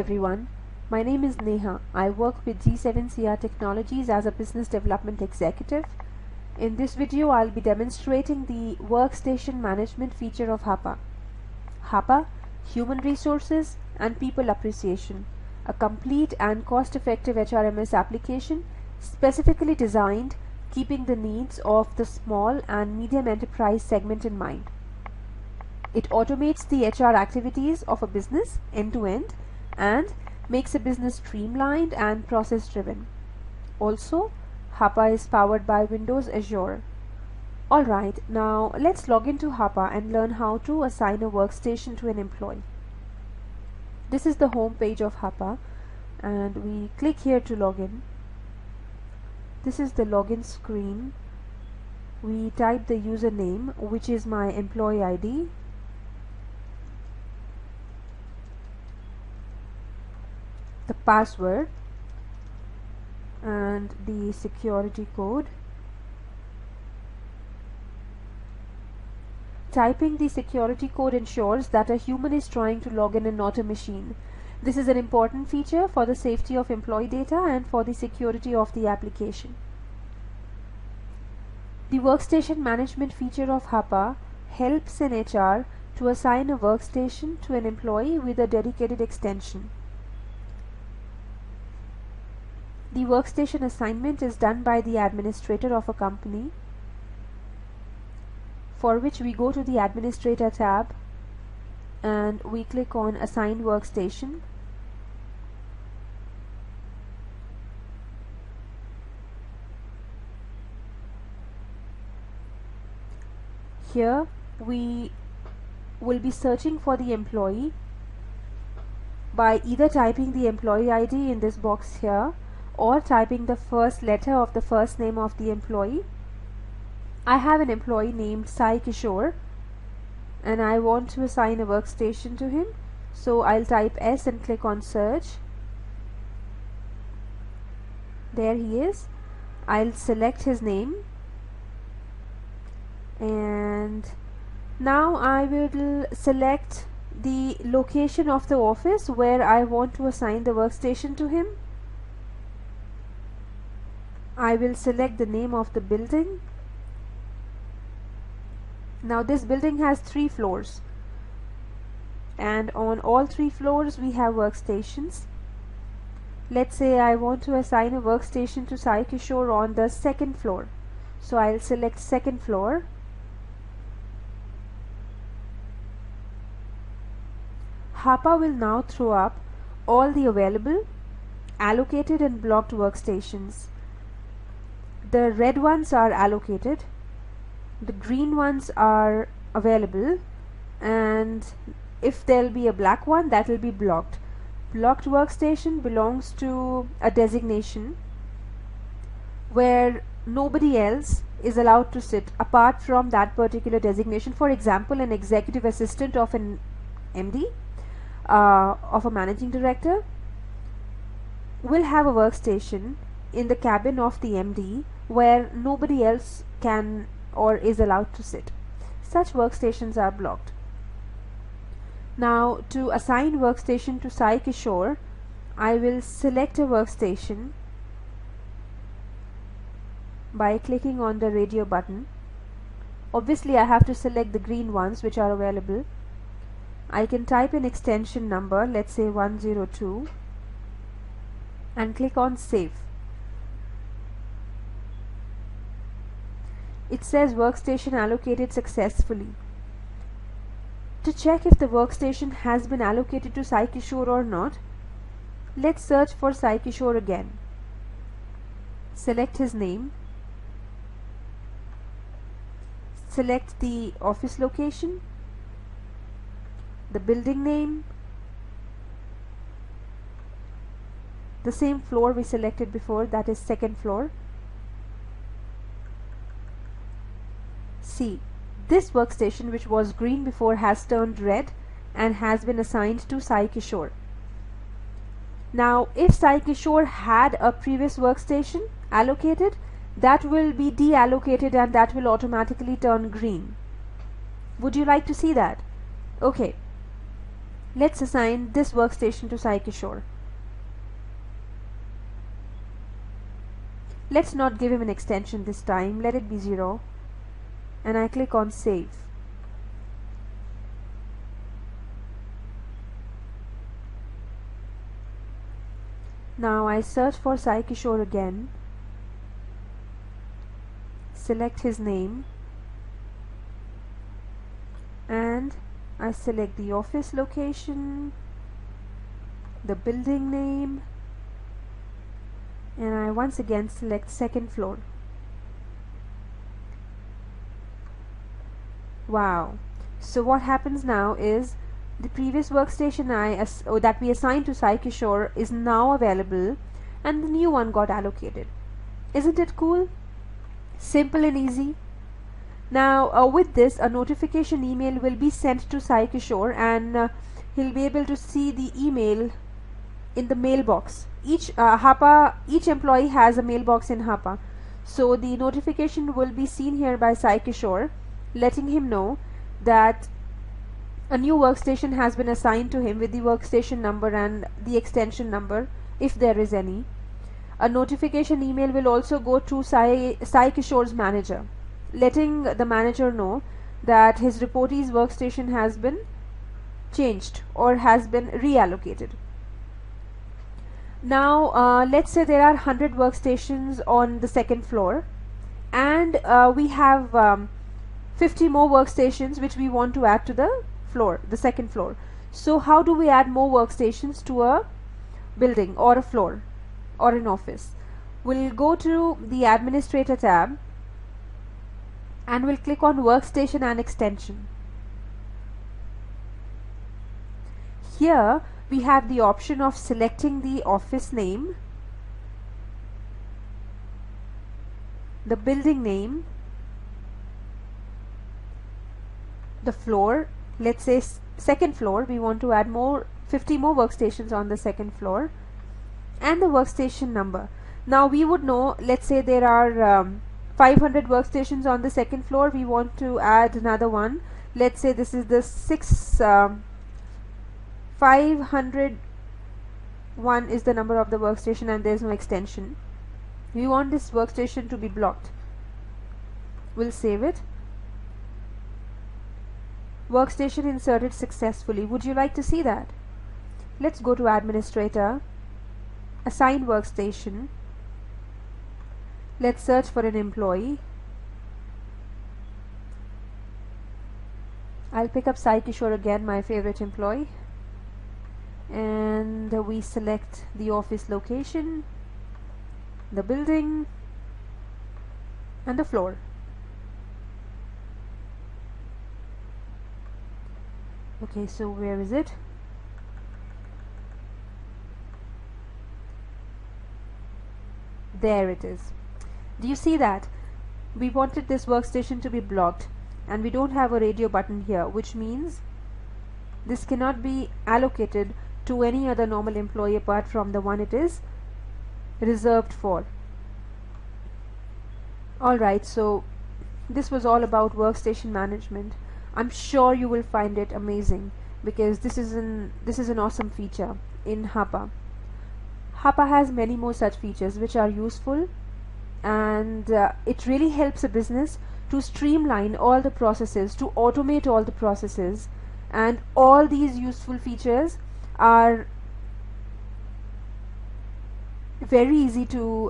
everyone, my name is Neha. I work with G7CR Technologies as a business development executive. In this video, I'll be demonstrating the workstation management feature of HAPA. HAPA, Human Resources and People Appreciation, a complete and cost-effective HRMS application specifically designed keeping the needs of the small and medium enterprise segment in mind. It automates the HR activities of a business end-to-end and makes a business streamlined and process-driven. Also, HAPA is powered by Windows Azure. Alright, now let's log into HAPA and learn how to assign a workstation to an employee. This is the home page of HAPA and we click here to log in. This is the login screen. We type the username, which is my employee ID. The password and the security code. Typing the security code ensures that a human is trying to log in and not a machine. This is an important feature for the safety of employee data and for the security of the application. The workstation management feature of HAPA helps in HR to assign a workstation to an employee with a dedicated extension. The workstation assignment is done by the administrator of a company, for which we go to the Administrator tab and we click on Assign Workstation. Here we will be searching for the employee by either typing the employee ID in this box here or typing the first letter of the first name of the employee. I have an employee named Sai Kishore and I want to assign a workstation to him, so I'll type S and click on search. There he is. I'll select his name and now I will select the location of the office where I want to assign the workstation to him. I will select the name of the building. Now this building has 3 floors and on all 3 floors we have workstations. Let's say I want to assign a workstation to Sai Kishore on the 2nd floor. So I'll select 2nd floor. HAPA will now throw up all the available, allocated and blocked workstations. The red ones are allocated, the green ones are available, and if there'll be a black one, that will be blocked. Blocked workstation belongs to a designation where nobody else is allowed to sit apart from that particular designation. For example, an executive assistant of an MD, of a managing director will have a workstation in the cabin of the MD where nobody else can or is allowed to sit. Such workstations are blocked. Now to assign workstation to Sai Kishore, I will select a workstation by clicking on the radio button. Obviously I have to select the green ones which are available. I can type an extension number, let's say 102, and click on Save. It says workstation allocated successfully. To check if the workstation has been allocated to Sai Kishore or not, let's search for Sai Kishore again. Select his name. Select the office location, the building name, the same floor we selected before, that is 2nd floor. See, this workstation which was green before has turned red and has been assigned to Sai Kishore. Now if Sai Kishore had a previous workstation allocated, that will be deallocated and that will automatically turn green. Would you like to see that? Okay. Let's assign this workstation to Sai Kishore. Let's not give him an extension this time, let it be 0, and I click on save. Now I search for Sai Kishore again, select his name, and I select the office location, the building name, and I once again select second floor. Wow. So what happens now is the previous workstation that we assigned to Sai Kishore is now available and the new one got allocated. Isn't it cool? Simple and easy. Now with this, a notification email will be sent to Sai Kishore, and he'll be able to see the email in the mailbox. Each employee has a mailbox in HAPA. So the notification will be seen here by Sai Kishore, letting him know that a new workstation has been assigned to him with the workstation number and the extension number, if there is any. A notification email will also go to Sai Kishore's manager, letting the manager know that his reportee's workstation has been changed or has been reallocated. Now let's say there are 100 workstations on the second floor, and we have 50 more workstations which we want to add to the second floor. So how do we add more workstations to a building or a floor or an office? We'll go to the Administrator tab and we'll click on Workstation and Extension. Here we have the option of selecting the office name, the building name, the floor. Let's say second floor, we want to add 50 more workstations on the second floor, and the workstation number. Now we would know, let's say there are 500 workstations on the second floor, we want to add another one. Let's say this is the 501 is the number of the workstation and there is no extension. We want this workstation to be blocked. We'll save it. Workstation inserted successfully. Would you like to see that? Let's go to Administrator, Assign Workstation. Let's search for an employee. I'll pick up Sai Kishore again, my favorite employee, and we select the office location, the building, and the floor. Okay, so where is it? There it is. Do you see that? We wanted this workstation to be blocked, and we don't have a radio button here, which means this cannot be allocated to any other normal employee apart from the one it is reserved for. Alright, so this was all about workstation management. I'm sure you will find it amazing because this is an awesome feature in HAPA. HAPA has many more such features which are useful, and it really helps a business to streamline all the processes, to automate all the processes, and all these useful features are very easy to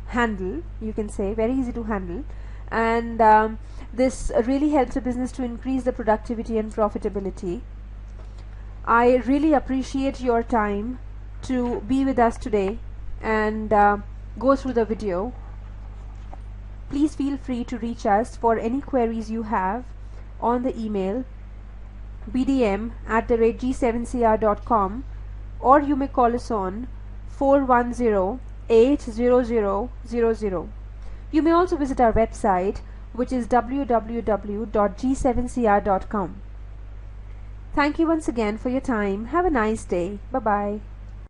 handle, you can say, very easy to handle, and this really helps a business to increase the productivity and profitability. I really appreciate your time to be with us today and go through the video. Please feel free to reach us for any queries you have on the email bdm@g7cr.com, or you may call us on 410-80000. You may also visit our website, which is www.g7cr.com. Thank you once again for your time. Have a nice day. Bye-bye.